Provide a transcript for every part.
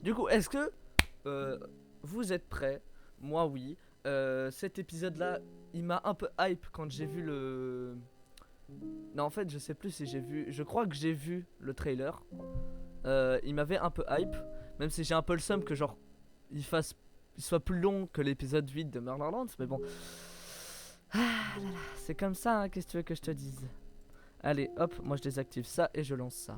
Du coup, est-ce que vous êtes prêts? Moi, oui. Cet épisode-là, il m'a un peu hype quand j'ai vu le... Non, en fait, je sais plus si j'ai vu... Je crois que j'ai vu le trailer. Il m'avait un peu hype. Même si j'ai un peu le seum que genre... Il soit plus long que l'épisode 8 de Murderlands. Mais bon... Ah là là, c'est comme ça, hein, qu'est-ce que tu veux que je te dise? Allez, hop, moi je désactive ça et je lance ça.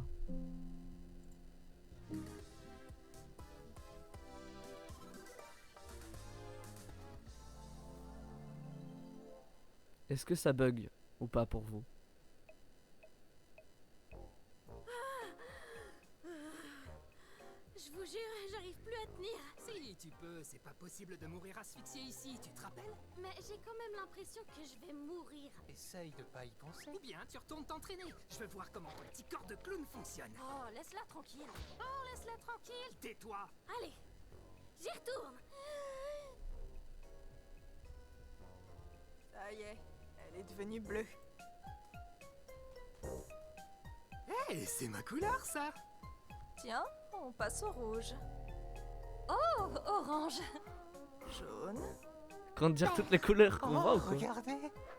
Est-ce que ça bug ou pas pour vous? Je vous jure, j'arrive plus à tenir. Si, tu peux, c'est pas possible de mourir asphyxié ici, tu te rappelles? Mais j'ai quand même l'impression que je vais mourir. Essaye de pas y penser. Ou bien tu retournes t'entraîner. Je veux voir comment ton petit corps de clown fonctionne. Oh, laisse-la tranquille. Oh, laisse-la tranquille. Tais-toi. Allez, j'y retourne. Ça y est, elle est devenue bleue. Hé, c'est ma couleur ça. Tiens, on passe au rouge. Oh, orange. Jaune. Quand dire toutes les couleurs qu'on voit ou quoi? Regardez,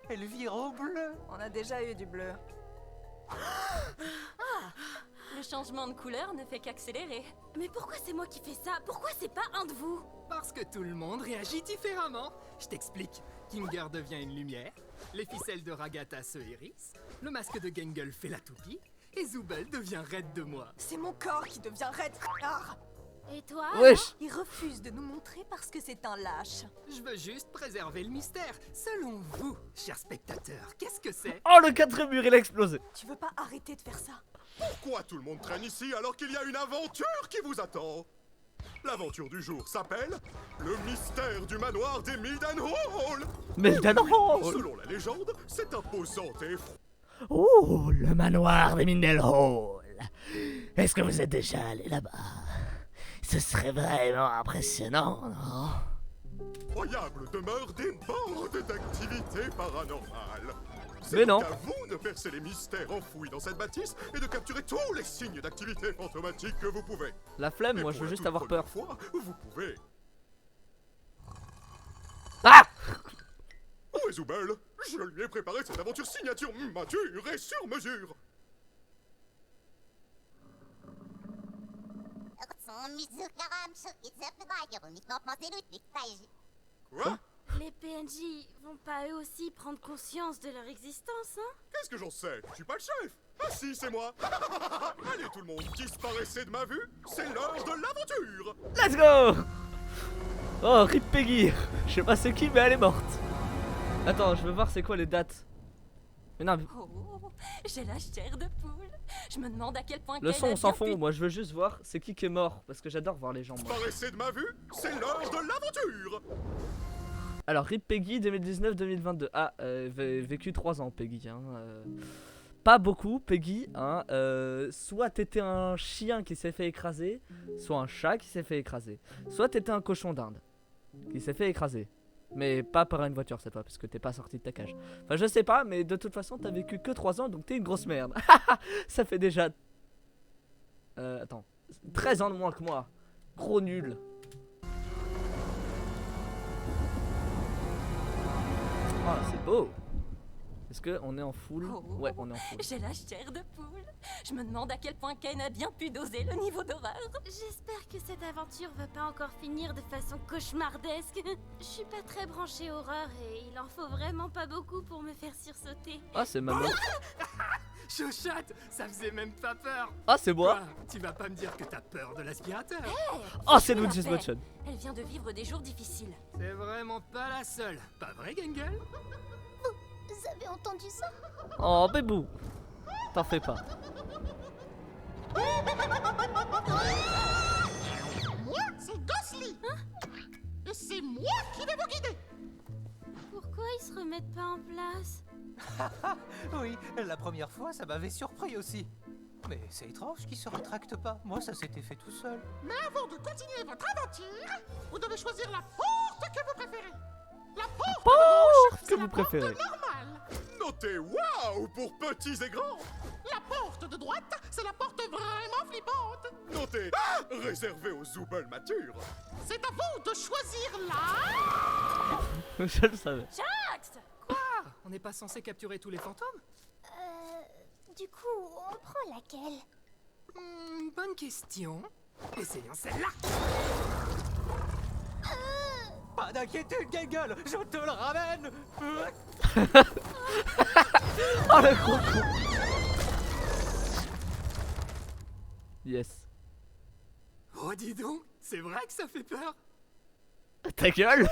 elle vire au bleu. On a déjà eu du bleu. Le changement de couleur ne fait qu'accélérer. Mais pourquoi c'est moi qui fais ça? Pourquoi c'est pas un de vous? Parce que tout le monde réagit différemment. Je t'explique. Kinger devient une lumière, les ficelles de Ragata se hérissent, le masque de Gengel fait la toupie, et Zubel devient raide de moi. C'est mon corps qui devient raide. Ah, Et toi? Wesh! il refuse de nous montrer parce que c'est un lâche. Je veux juste préserver le mystère. Selon vous, chers spectateurs, qu'est-ce que c'est? Oh, le quatrième mur, il a explosé! Tu veux pas arrêter de faire ça? Pourquoi tout le monde traîne ici alors qu'il y a une aventure qui vous attend? L'aventure du jour s'appelle le mystère du manoir des Milden Hall. Mais non! Selon la légende, c'est imposante et Oh, le manoir des Mindel Hall. Est-ce que vous êtes déjà allé là-bas? Ce serait vraiment impressionnant, non? effroyable demeure des bandes d'activités paranormales. Mais C'est non. donc à vous de percer les mystères enfouis dans cette bâtisse et de capturer tous les signes d'activité fantomatique que vous pouvez. La flemme, Et moi pour je veux la juste toute avoir première peur. fois, vous pouvez. Ah! Où est Zubel? Je lui ai préparé cette aventure signature mature et sur mesure. Quoi? Les PNJ vont pas eux aussi prendre conscience de leur existence, hein? Qu'est-ce que j'en sais? Je suis pas le chef. Ah si, c'est moi. Allez tout le monde, disparaissez de ma vue. C'est l'heure de l'aventure. Let's go! Oh, Rip Peggy! Je sais pas c'est qui, mais elle est morte. Attends, je veux voir c'est quoi les dates. Mais non, mais Oh, j'ai la chair de poule. Je me demande à quel point le Kane son a on s'en bien pu- fout, moi je veux juste voir c'est qui est mort. Parce que j'adore voir les gens morts. Disparaissez de ma vue. C'est l'heure de l'aventure. Alors, Rip Peggy 2019-2022. Ah, vécu 3 ans, Peggy. Hein, pas beaucoup, Peggy. Hein, soit t'étais un chien qui s'est fait écraser, soit un chat qui s'est fait écraser. Soit t'étais un cochon d'Inde qui s'est fait écraser. Mais pas par une voiture cette fois, parce que t'es pas sorti de ta cage. Enfin, je sais pas, mais de toute façon, t'as vécu que 3 ans, donc t'es une grosse merde. Ça fait déjà. Attends. 13 ans de moins que moi. Gros nul. Ah, c'est beau. Est-ce qu'on est en full? Oh. Ouais, on est en full. J'ai la chair de poule. Je me demande à quel point Kane a bien pu doser le niveau d'horreur. J'espère que cette aventure va pas encore finir de façon cauchemardesque. Je suis pas très branchée horreur et il en faut vraiment pas beaucoup pour me faire sursauter. Ah, c'est maman. Chochotte, ça faisait même pas peur. Ah, c'est moi. Quoi? Tu vas pas me dire que t'as peur de l'aspirateur? Oh, c'est Je Luigi's l'appelle. Mansion. Elle vient de vivre des jours difficiles. C'est vraiment pas la seule. Pas vrai, Gengel? Vous avez entendu ça? Oh, bébou. T'en fais pas. Moi, c'est Ghostly. Et c'est moi qui vais vous guider. Pourquoi ils se remettent pas en place? Oui, la première fois, ça m'avait surpris aussi. Mais c'est étrange qu'ils se rétractent pas. Moi, ça s'était fait tout seul. Mais avant de continuer votre aventure, vous devez choisir la porte que vous préférez. La porte Porte c'est que la vous porte préférez. normale. Notez waouh pour petits et grands. La porte porte de droite, c'est la porte vraiment flippante. Notez, réservé aux Zoobles matures. C'est à vous de choisir là. Je le savais. Jax! On n'est pas censé capturer tous les fantômes? Du coup, on prend laquelle? Bonne question. Essayons celle-là. Pas d'inquiétude, Gangle, je te le ramène. Oh le gros con. Yes. Oh, dis donc, c'est vrai que ça fait peur. Ta gueule.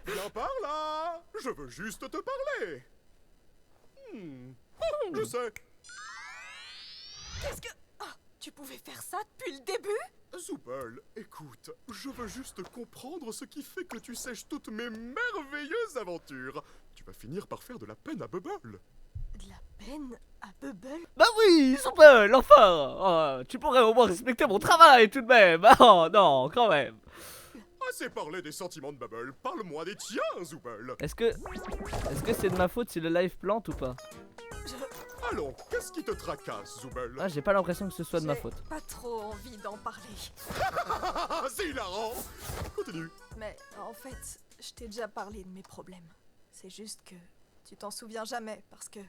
Viens par là. Je veux juste te parler. Je sais. Qu'est-ce que... Ah, tu pouvais faire ça depuis le début? Zooble, écoute, je veux juste comprendre ce qui fait que tu sèches toutes mes merveilleuses aventures. Tu vas finir par faire de la peine à Bubble. De la peine à Bubble? Bah oui, Zooble, enfin. Tu pourrais au moins respecter mon travail tout de même. Oh non, quand même. Assez parlé des sentiments de Bubble, parle-moi des tiens, Zooble. Est-ce que c'est de ma faute si le live plante ou pas? Allons, qu'est-ce qui te tracasse, Zooble? Ah, j'ai pas l'impression que ce soit de ma J'ai faute. pas trop envie d'en parler. C'est hilarant. Continue. Mais en fait, je t'ai déjà parlé de mes problèmes. C'est juste que tu t'en souviens jamais parce que...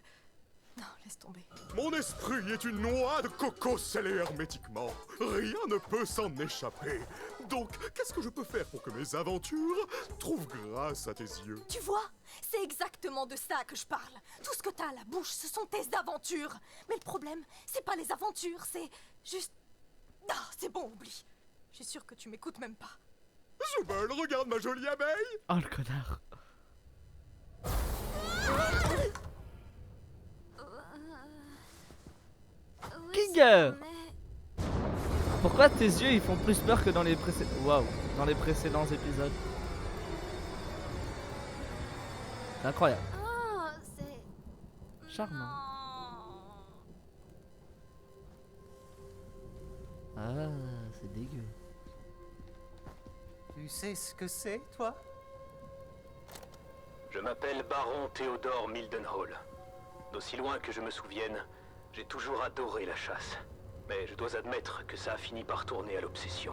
Non, laisse tomber. Mon esprit est une noix de coco scellée hermétiquement. Rien ne peut s'en échapper. Donc, qu'est-ce que je peux faire pour que mes aventures trouvent grâce à tes yeux? Tu vois, c'est exactement de ça que je parle. Tout ce que t'as à la bouche, ce sont tes aventures. Mais le problème, c'est pas les aventures, c'est juste... Ah, c'est bon, oublie. Je suis sûre que tu m'écoutes même pas. Zooble, regarde ma jolie abeille. Oh le connard. King, pourquoi tes yeux ils font plus peur que dans les précédents épisodes? C'est incroyable. Oh, c'est... Charmant. Non. Ah, c'est dégueu. Tu sais ce que c'est, toi? Je m'appelle Baron Théodore Mildenhall. D'aussi loin que je me souvienne, j'ai toujours adoré la chasse. Mais je dois admettre que ça a fini par tourner à l'obsession.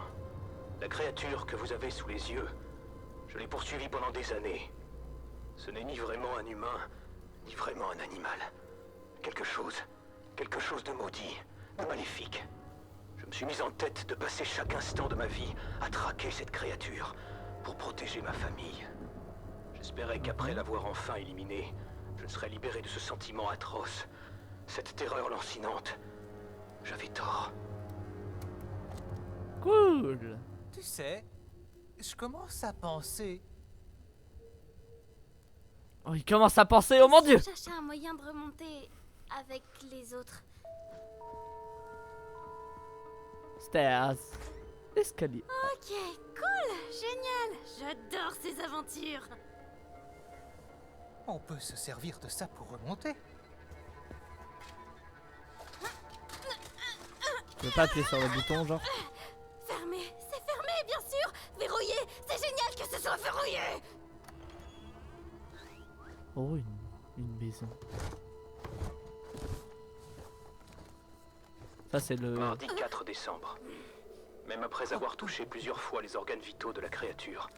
La créature que vous avez sous les yeux, je l'ai poursuivie pendant des années. Ce n'est ni vraiment un humain, ni vraiment un animal. Quelque chose de maudit, de maléfique. Je me suis mis en tête de passer chaque instant de ma vie à traquer cette créature pour protéger ma famille. J'espérais qu'après l'avoir enfin éliminée, je serais libéré de ce sentiment atroce, cette terreur lancinante. J'avais tort. Cool. Tu sais, je commence à penser... Oh, il commence à penser, oh mon dieu. Chercher un moyen de remonter avec les autres. Stairs. Escalier. Ok, cool, génial. J'adore ces aventures. On peut se servir de ça pour remonter. Tu veux pas appuyer sur le bouton, genre? Fermé, c'est fermé, bien sûr. Verrouillé, c'est génial que ce soit verrouillé. Oh, une maison. Ça, c'est le... Mardi 4 décembre. Même après avoir touché plusieurs fois les organes vitaux de la créature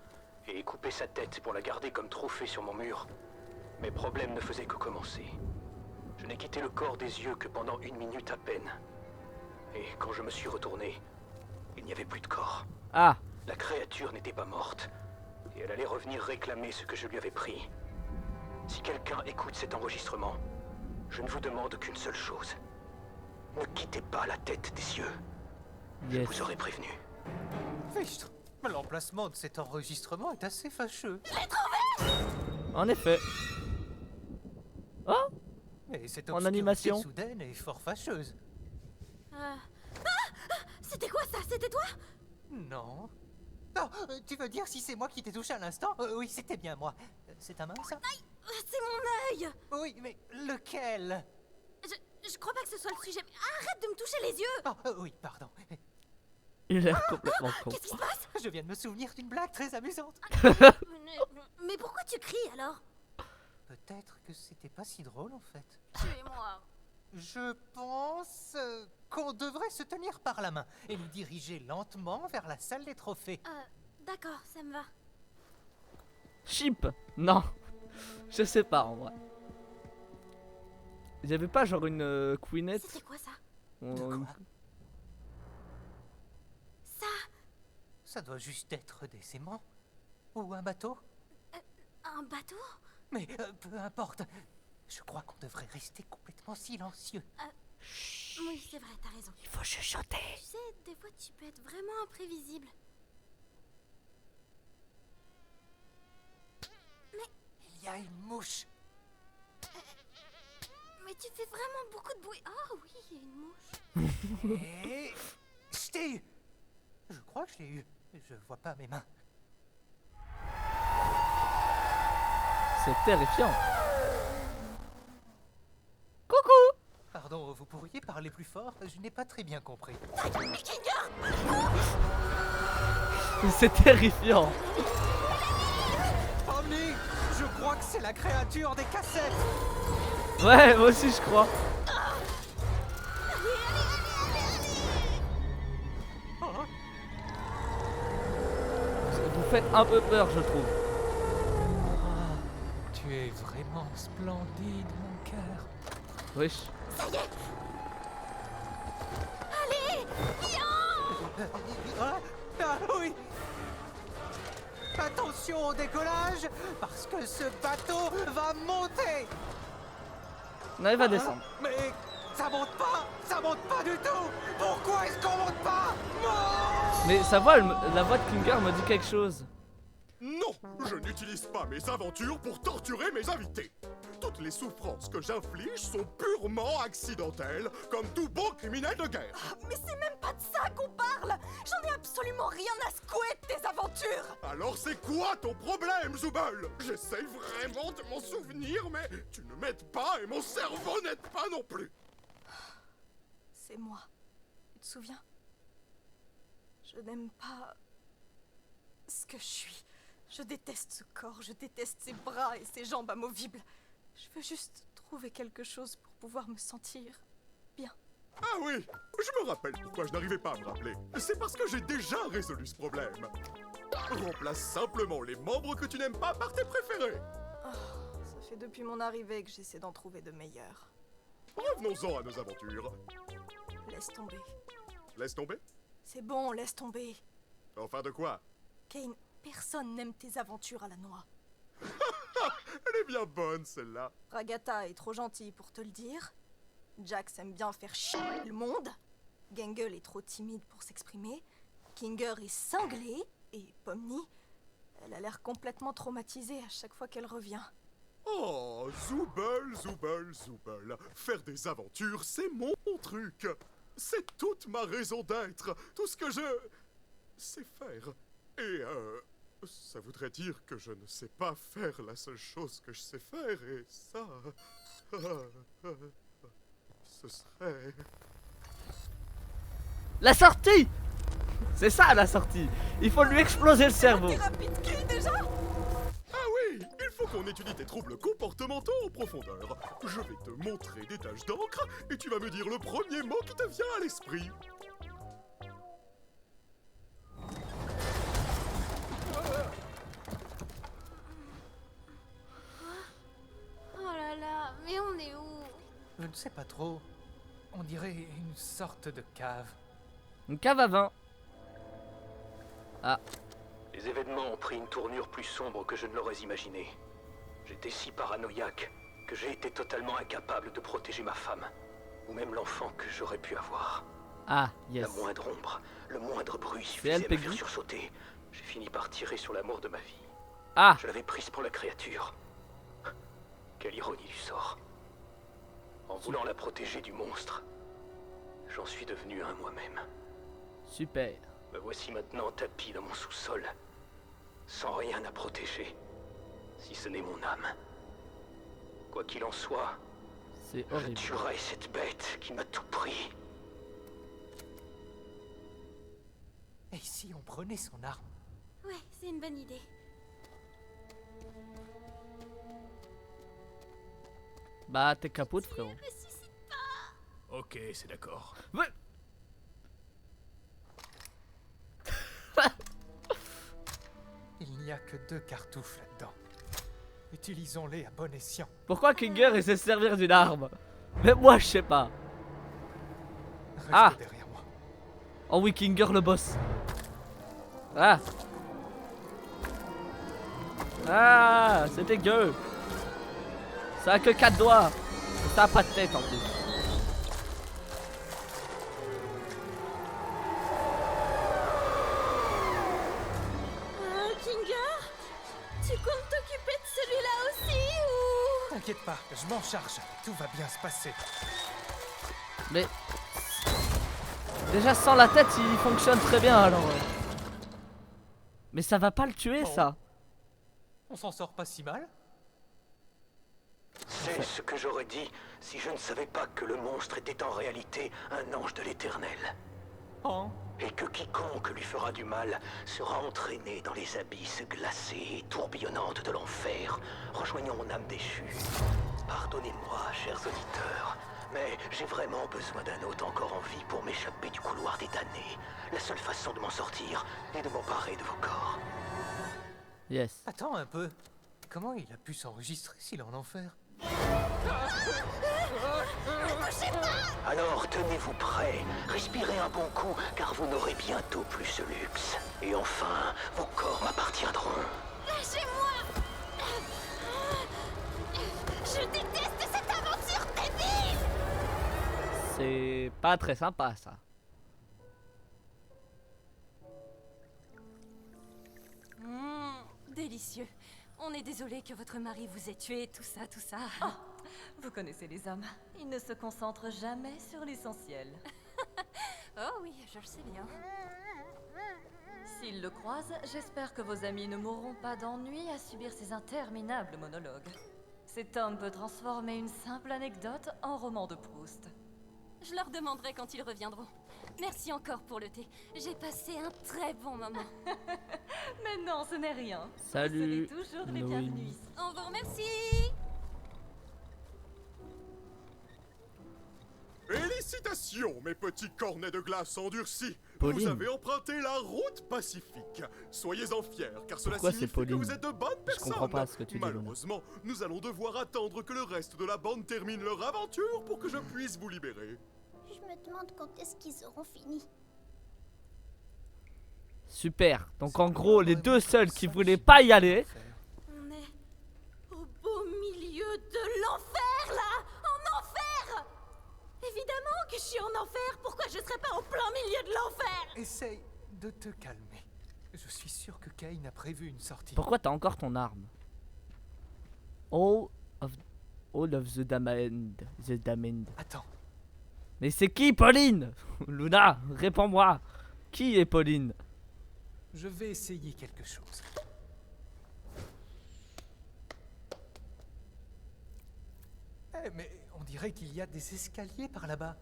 et coupé sa tête pour la garder comme trophée sur mon mur, mes problèmes ne faisaient que commencer. Je n'ai quitté le corps des yeux que pendant 1 minute à peine. Et quand je me suis retourné, il n'y avait plus de corps. Ah. La créature n'était pas morte, et elle allait revenir réclamer ce que je lui avais pris. Si quelqu'un écoute cet enregistrement, je ne vous demande qu'une seule chose. Ne quittez pas la tête des cieux. Je Yes. vous aurais prévenu. Fichtre, l'emplacement de cet enregistrement est assez fâcheux. En effet. Oh. Et cette En obscurité animation. soudaine est fort fâcheuse. C'était quoi ça? C'était toi? Non. Non, tu veux dire si c'est moi qui t'ai touché à l'instant? Oui, c'était bien moi. C'est ta main, ça? C'est mon œil. Oui, mais lequel? Je crois pas que ce soit le sujet. Arrête de me toucher les yeux. Oh, oui, pardon. Il a l'air complètement con. Qu'est-ce qui se passe? Je viens de me souvenir d'une blague très amusante. Mais pourquoi tu cries alors? Peut-être que c'était pas si drôle en fait. Tuez-moi. Je pense qu'on devrait se tenir par la main et nous diriger lentement vers la salle des trophées. D'accord, ça me va. Chip. Non. Je sais pas en vrai. Il y avait pas genre une queenette C'était quoi ça? ou De une- quoi? Ça? Ça doit juste être des aimants. Ou un bateau. Un bateau? Mais peu importe. Je crois qu'on devrait rester complètement silencieux. Oui, c'est vrai, t'as raison. Il faut chuchoter. Tu sais, des fois tu peux être vraiment imprévisible. Il y a une mouche. Mais tu fais vraiment beaucoup de bruit. Ah oui, il y a une mouche. Et... Je t'ai eu. Je crois que je l'ai eu. Je vois pas mes mains. C'est terrifiant. Coucou. Pardon, vous pourriez parler plus fort? Je n'ai pas très bien compris. C'est terrifiant. Omni, je crois que c'est la créature des cassettes. Ouais, moi aussi je crois. Vous faites un peu peur, je trouve. Tu es vraiment splendide, mon cœur. Wesh. Ah oui. Attention au décollage, parce que ce bateau va monter. Non, il va descendre. Mais ça monte pas du tout. Pourquoi est-ce qu'on monte pas? Non. Mais sa voix, la voix de Klinger me dit quelque chose. Non, je n'utilise pas mes aventures pour torturer mes invités. Toutes les souffrances que j'inflige sont purement accidentelles, comme tout bon criminel de guerre. Mais c'est même pas de ça qu'on parle. J'en ai absolument rien à secouer de tes aventures. Alors c'est quoi ton problème, Zubel? J'essaye vraiment de m'en souvenir, mais tu ne m'aides pas et mon cerveau n'aide pas non plus. C'est moi. Tu te souviens? Je n'aime pas ce que je suis. Je déteste ce corps, je déteste ses bras et ses jambes amovibles. Je veux juste trouver quelque chose pour pouvoir me sentir bien. Ah oui, je me rappelle pourquoi je n'arrivais pas à me rappeler. C'est parce que j'ai déjà résolu ce problème. Remplace simplement les membres que tu n'aimes pas par tes préférés. Ça fait depuis mon arrivée que j'essaie d'en trouver de meilleurs. Revenons-en à nos aventures. Laisse tomber. Laisse tomber? C'est bon, laisse tomber. Enfin de quoi? Kane, personne n'aime tes aventures à la noix. Elle est bien bonne celle-là. Ragata est trop gentille pour te le dire. Jax aime bien faire chier le monde. Gangle est trop timide pour s'exprimer. Kinger est cinglé. Et Pomni, elle a l'air complètement traumatisée à chaque fois qu'elle revient. Oh, Zubel, Zubel, Zubel. Faire des aventures, c'est mon truc. C'est toute ma raison d'être. Tout ce que je sais faire. Et ça voudrait dire que je ne sais pas faire la seule chose que je sais faire. Et ça... ce serait... La sortie. C'est ça la sortie. Il faut lui exploser le cerveau. Thérapie de cul déjà? Ah oui, il faut qu'on étudie tes troubles comportementaux en profondeur. Je vais te montrer des taches d'encre et tu vas me dire le premier mot qui te vient à l'esprit. Oh là là, mais on est où? Je ne sais pas trop. On dirait une sorte de cave. Une cave à vin. Ah, Les événements ont pris une tournure plus sombre que je ne l'aurais imaginé. J'étais si paranoïaque que j'ai été totalement incapable de protéger ma femme, ou même l'enfant que j'aurais pu avoir. ah, yes. La moindre ombre, le moindre bruit elle, suffisait à me Peggy faire sursauter. J'ai fini par tirer sur l'amour de ma vie. Ah, Je l'avais prise pour la créature. Quelle ironie du sort. En voulant la protéger du monstre, j'en suis devenu un moi-même. super. Me voici maintenant tapis dans mon sous-sol, sans rien à protéger, si ce n'est mon âme. Quoi qu'il en soit, C'est je horrible. tuerai cette bête qui m'a tout pris. Et si on prenait son arme? Ouais, c'est une bonne idée. Bah, t'es capote, frérot. Ressuscite pas. Ok, c'est d'accord. Ouais. Il n'y a que 2 cartouches là-dedans. Utilisons-les à bon escient. Pourquoi Kinger essaie de se servir d'une arme? Mais moi je sais pas. Restez Ah. derrière moi. Oh oui, Kinger le boss. Ah. Ah, c'est dégueu. Ça a que 4 doigts. Ça a pas de tête en plus. Kinger, tu comptes t'occuper de celui-là aussi ou... T'inquiète pas, je m'en charge. Tout va bien se passer. Mais déjà sans la tête, il fonctionne très bien alors. Mais ça va pas le tuer Bon. ça. On s'en sort pas si mal. C'est ce que j'aurais dit si je ne savais pas que le monstre était en réalité un ange de l'Éternel. Oh. Et que quiconque lui fera du mal sera entraîné dans les abysses glacées et tourbillonnantes de l'enfer, rejoignant mon âme déchue. Pardonnez-moi, chers auditeurs, mais j'ai vraiment besoin d'un hôte encore en vie pour m'échapper du couloir des damnés. La seule façon de m'en sortir est de m'emparer de vos corps. Yes. Attends un peu. Comment il a pu s'enregistrer s'il est en enfer? Alors tenez-vous prêts, respirez un bon coup, car vous n'aurez bientôt plus ce luxe. Et enfin, vos corps m'appartiendront. Lâchez-moi! Je déteste cette aventure débile! C'est pas très sympa ça. Délicieux. On est désolé que votre mari vous ait tué, tout ça, tout ça. Vous connaissez les hommes. Ils ne se concentrent jamais sur l'essentiel. Oh oui, je le sais bien. S'ils le croisent, j'espère que vos amis ne mourront pas d'ennui à subir ces interminables monologues. Cet homme peut transformer une simple anecdote en roman de Proust. Je leur demanderai quand ils reviendront. Merci encore pour le thé. J'ai passé un très bon moment. Mais non, ce n'est rien. Salut, Vous serez toujours les Noémie. bienvenus ici. On vous remercie. Félicitations, mes petits cornets de glace endurcis. Pauline. Vous avez emprunté la route pacifique. Soyez-en fiers, car cela Pourquoi c'est signifie que Pauline? vous êtes de bonnes Je personnes. comprends pas ce que tu dis, Luna. Malheureusement, nous allons devoir attendre que le reste de la bande termine leur aventure pour que je puisse vous libérer. Je me demande quand est-ce qu'ils auront fini. Super. Donc en gros, les deux seuls qui voulaient pas y aller. On est au beau milieu de l'enfer, là! En enfer! Évidemment que je suis en enfer. Pourquoi je serais pas en plein milieu de l'enfer? Essaye de te calmer. Je suis sûr que Cain a prévu une sortie. Pourquoi t'as encore ton arme? All of the damned. Attends, Mais c'est qui Pauline? Luna, réponds-moi. Qui est Pauline? je vais essayer quelque chose. Eh, mais on dirait qu'il y a des escaliers par là-bas.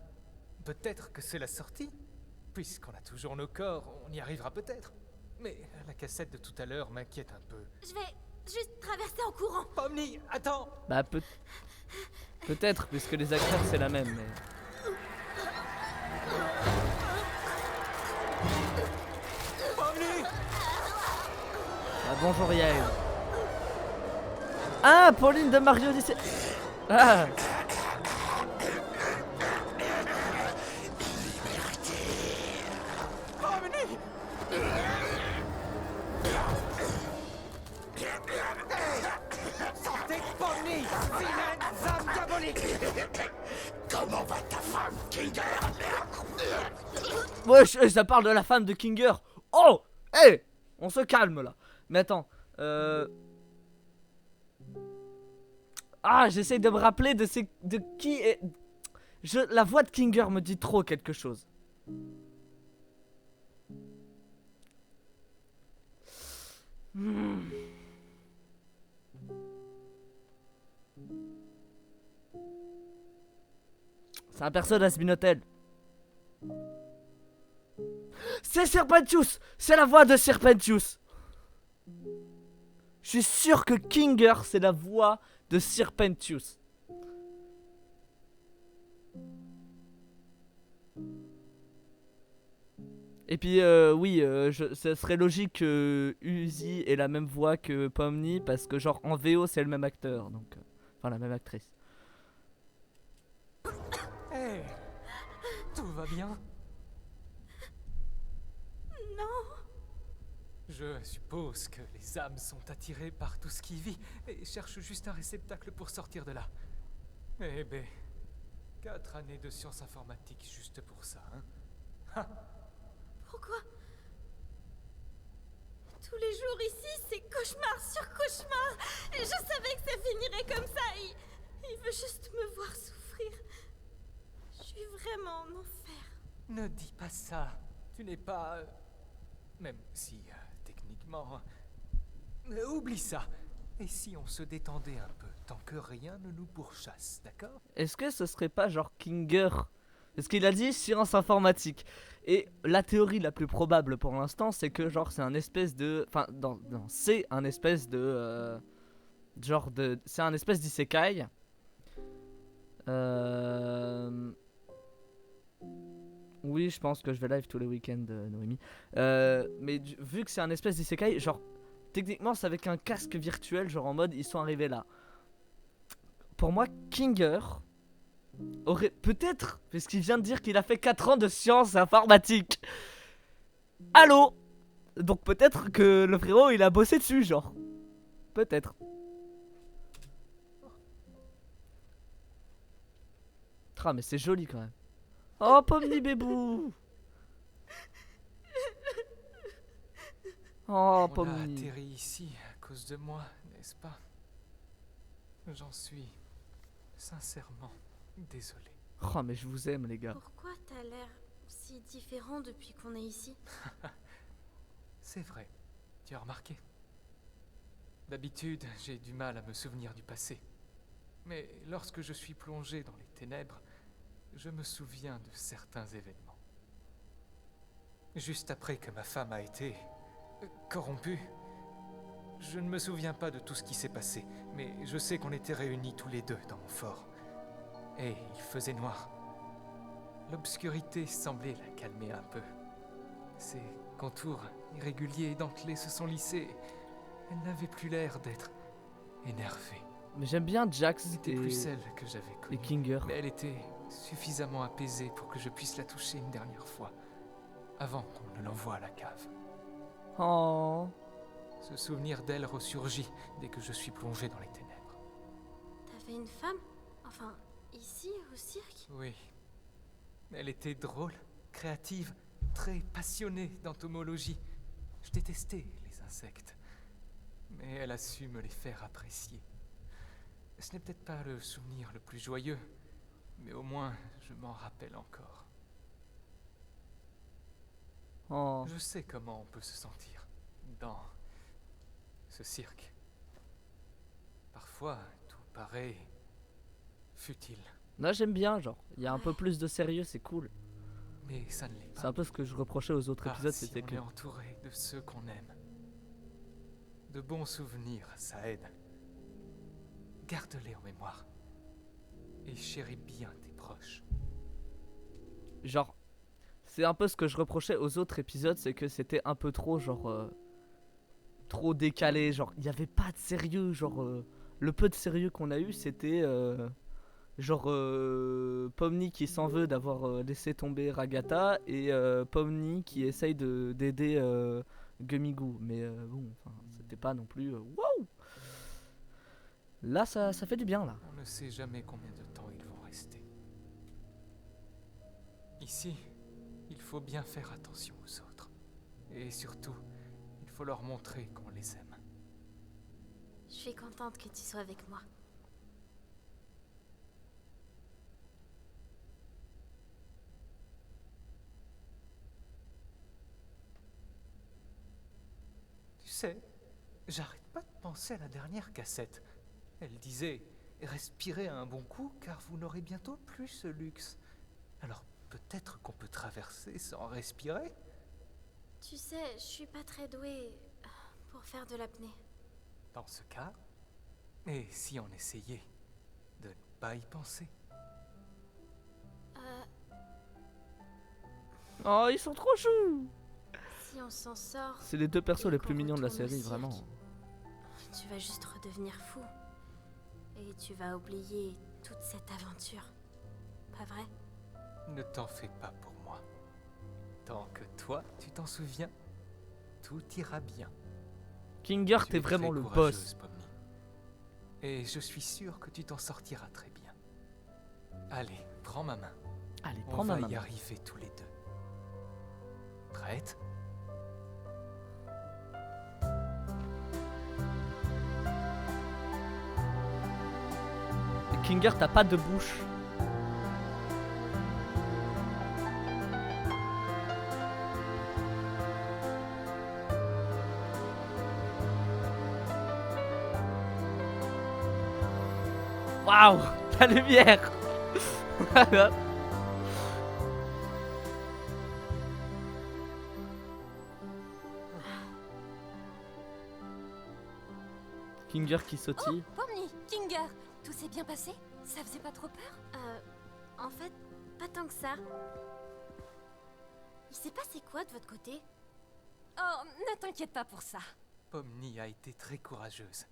Peut-être que c'est la sortie. Puisqu'on a toujours nos corps, on y arrivera peut-être. Mais la cassette de tout à l'heure m'inquiète un peu. Je vais juste traverser en courant. Pomni, attends! Bah peut-être, puisque les acteurs c'est la même. Mais... Pomni! Ah, bonjour Yael. Ah, Pauline de Mario Odyssey. Ah. Pomni! Sortez Pomni! Vilaine âme diabolique! Wesh, ça parle de la femme de Kinger. Oh, hé, on se calme là. Mais attends, ah, j'essaye de me rappeler de qui est. La voix de Kinger me dit trop quelque chose. C'est un perso d'Asbinotel. C'est Serpentius. C'est la voix de Serpentius. Je suis sûr que Kinger c'est la voix de Serpentius. Et puis oui, ce serait logique que Uzi ait la même voix que Pomni parce que genre en VO c'est le même acteur, donc enfin la même actrice. Hé, tout va bien? Non. Je suppose que les âmes sont attirées par tout ce qui vit et cherchent juste un réceptacle pour sortir de là. Eh ben, 4 années de sciences informatiques juste pour ça, hein? Ha. Pourquoi? Tous les jours ici, c'est cauchemar sur cauchemar. Et je savais que ça finirait comme ça. Il veut juste me voir souffrir. Je suis vraiment en enfer. Ne dis pas ça. Tu n'es pas... même si, techniquement... oublie ça. Et si on se détendait un peu, tant que rien ne nous pourchasse, d'accord? Est-ce que ce serait pas genre Kinger? Parce qu'il a dit science informatique. Et la théorie la plus probable pour l'instant, c'est que genre c'est un espèce de... Enfin, non, c'est un espèce de... genre de... C'est un espèce d'isekai. Oui, je pense que je vais live tous les week-ends, Noémie. Mais vu que c'est un espèce d'isekai, genre... Techniquement, c'est avec un casque virtuel, genre en mode ils sont arrivés là. Pour moi, Kinger aurait peut-être, puisqu'il vient de dire qu'il a fait 4 ans de sciences informatiques. Allô? Donc peut-être que le frérot il a bossé dessus, genre. Peut-être. Ah, mais c'est joli quand même. Oh, Pomni Bébou. Oh, On a Pomni. atterri ici à cause de moi, n'est-ce pas? J'en suis sincèrement désolé. Oh, mais je vous aime, les gars. Pourquoi t'as l'air si différent depuis qu'on est ici? C'est vrai, tu as remarqué. D'habitude, j'ai du mal à me souvenir du passé. Mais lorsque je suis plongé dans les ténèbres, je me souviens de certains événements. Juste après que ma femme a été... corrompue. Je ne me souviens pas de tout ce qui s'est passé, mais je sais qu'on était réunis tous les deux dans mon fort. Et il faisait noir. L'obscurité semblait la calmer un peu. Ses contours irréguliers et dentelés se sont lissés. Elle n'avait plus l'air d'être énervée. Mais j'aime bien Jax C'était plus celle que j'avais et connue. Kinger. Mais elle était suffisamment apaisée pour que je puisse la toucher une dernière fois, avant qu'on ne l'envoie à la cave. Oh. Ce souvenir d'elle ressurgit dès que je suis plongé dans les ténèbres. T'avais une femme? Enfin, ici, au cirque? Oui. Elle était drôle, créative, très passionnée d'entomologie. Je détestais les insectes. Mais elle a su me les faire apprécier. Ce n'est peut-être pas le souvenir le plus joyeux, mais au moins je m'en rappelle encore. Oh. Je sais comment on peut se sentir dans ce cirque. Parfois, tout paraît futile. Là, j'aime bien, genre. Il y a un peu plus de sérieux, c'est cool. Mais ça ne l'est pas. C'est un peu ce que je reprochais aux autres épisodes, si c'était on que... est entouré de ceux qu'on aime. De bons souvenirs, ça aide. Garde-les en mémoire. Et chéris bien tes proches. Genre, c'est un peu ce que je reprochais aux autres épisodes, c'est que c'était un peu trop, genre... trop décalé, genre, il n'y avait pas de sérieux, genre... le peu de sérieux qu'on a eu, c'était... genre, Pomni qui s'en veut d'avoir laissé tomber Ragata, et Pomni qui essaye d'aider Gummigoo. Mais bon, enfin, c'était pas non plus... wow. Là, ça fait du bien, là. On ne sait jamais combien de temps ils vont rester. Ici, il faut bien faire attention aux autres. Et surtout, il faut leur montrer qu'on les aime. Je suis contente que tu sois avec moi. Tu sais, j'arrête pas de penser à la dernière cassette. Elle disait « Respirez un bon coup, car vous n'aurez bientôt plus ce luxe. » Alors peut-être qu'on peut traverser sans respirer? Tu sais, je suis pas très douée pour faire de l'apnée. Dans ce cas, et si on essayait de ne pas y penser? Oh, ils sont trop choux. Si on s'en sort, C'est les deux persos et les plus qu'on mignons de la retourne au série, cirque, vraiment. tu vas juste redevenir fou. Et tu vas oublier toute cette aventure. Pas vrai? Ne t'en fais pas pour moi. Tant que toi, tu t'en souviens, tout ira bien. Kinger, Tu t'es es vraiment très le courageuse, boss. Pomni. Et je suis sûr que tu t'en sortiras très bien. Allez, prends ma main. Allez, On prends ma va main. y arriver tous les deux. Prête? Kinger, t'as pas de bouche. Waouh, la lumière. Kinger qui sautille. Pomni, Kinger, tout s'est bien passé? Ça faisait pas trop peur? En fait, pas tant que ça. Il s'est passé quoi de votre côté? Oh, ne t'inquiète pas pour ça. Pomni a été très courageuse.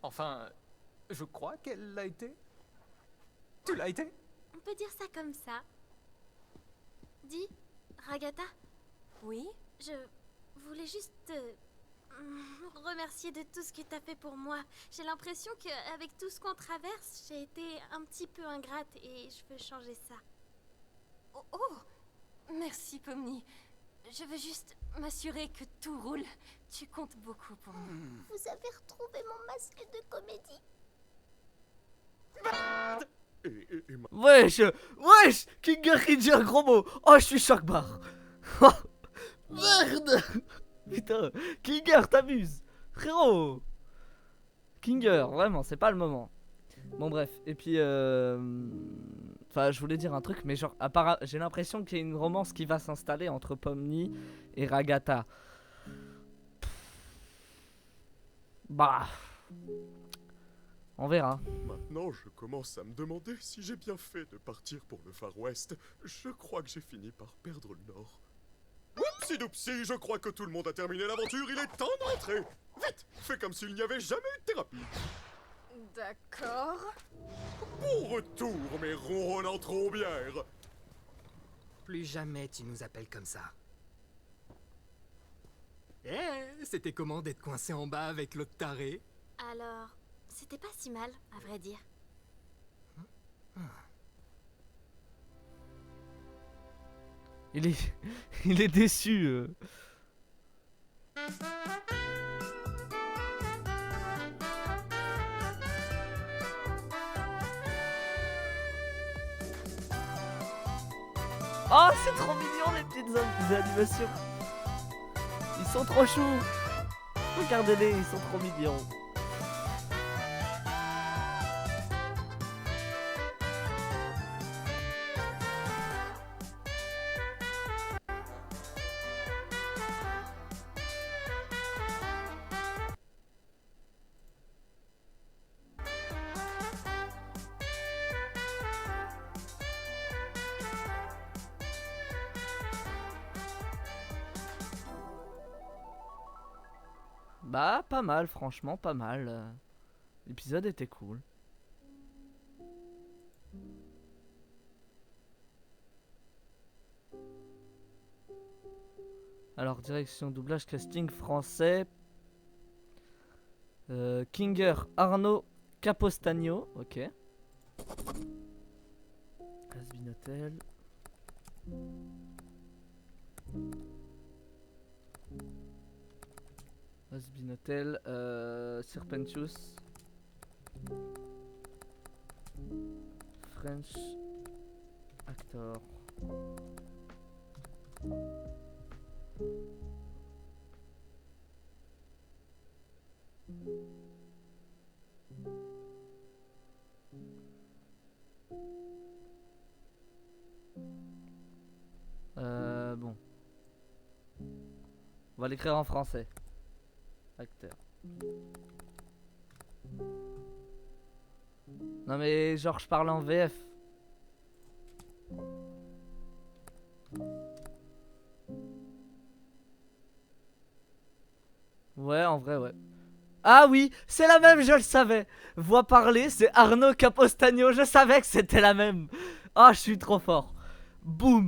Enfin, je crois qu'elle l'a été. Tu l'as été? On peut dire ça comme ça. Dis, Ragata? Oui? Je voulais juste te remercier de tout ce que t'as fait pour moi. J'ai l'impression qu'avec tout ce qu'on traverse, j'ai été un petit peu ingrate et je veux changer ça. Oh, merci Pomni. Je veux juste m'assurer que tout roule. Tu comptes beaucoup pour moi. Vous avez retrouvé mon masque de comédie. Wesh, wesh, Kinger qui dit un gros mot. Oh, je suis choc-barre. Merde. Putain, Kinger, t'abuses. Frérot. Kinger, vraiment, c'est pas le moment. Bon, bref, et puis enfin, je voulais dire un truc, mais genre, j'ai l'impression qu'il y a une romance qui va s'installer entre Pomni et Ragata. Bah, on verra. Maintenant, je commence à me demander si j'ai bien fait de partir pour le Far West. Je crois que j'ai fini par perdre le Nord. Oupsi-doupsi, je crois que tout le monde a terminé l'aventure, il est temps d'entrer. Vite, fais comme s'il n'y avait jamais eu de thérapie. D'accord. Bon retour, mes ronronnants trombières. Plus jamais tu nous appelles comme ça. Eh, c'était comment d'être coincé en bas avec l'autre taré? Alors, c'était pas si mal, à vrai dire. Il est déçu. Oh, c'est trop mignon les petites animations. Ils sont trop choux. Regardez-les, ils sont trop mignons. Bah, pas mal, franchement, pas mal. L'épisode était cool. Alors, direction, doublage, casting français. Kinger, Arnaud Capostagno, ok. Asbin Hotel. Asbin Hotel, Serpentius. French actor. Bon. On va l'écrire en français. Acteur. Non mais genre je parle en VF. Ouais, en vrai, ouais. Ah oui, c'est la même, je le savais. Voix parlée, c'est Arnaud Capostagno. Je savais que c'était la même. Ah, je suis trop fort. Boum.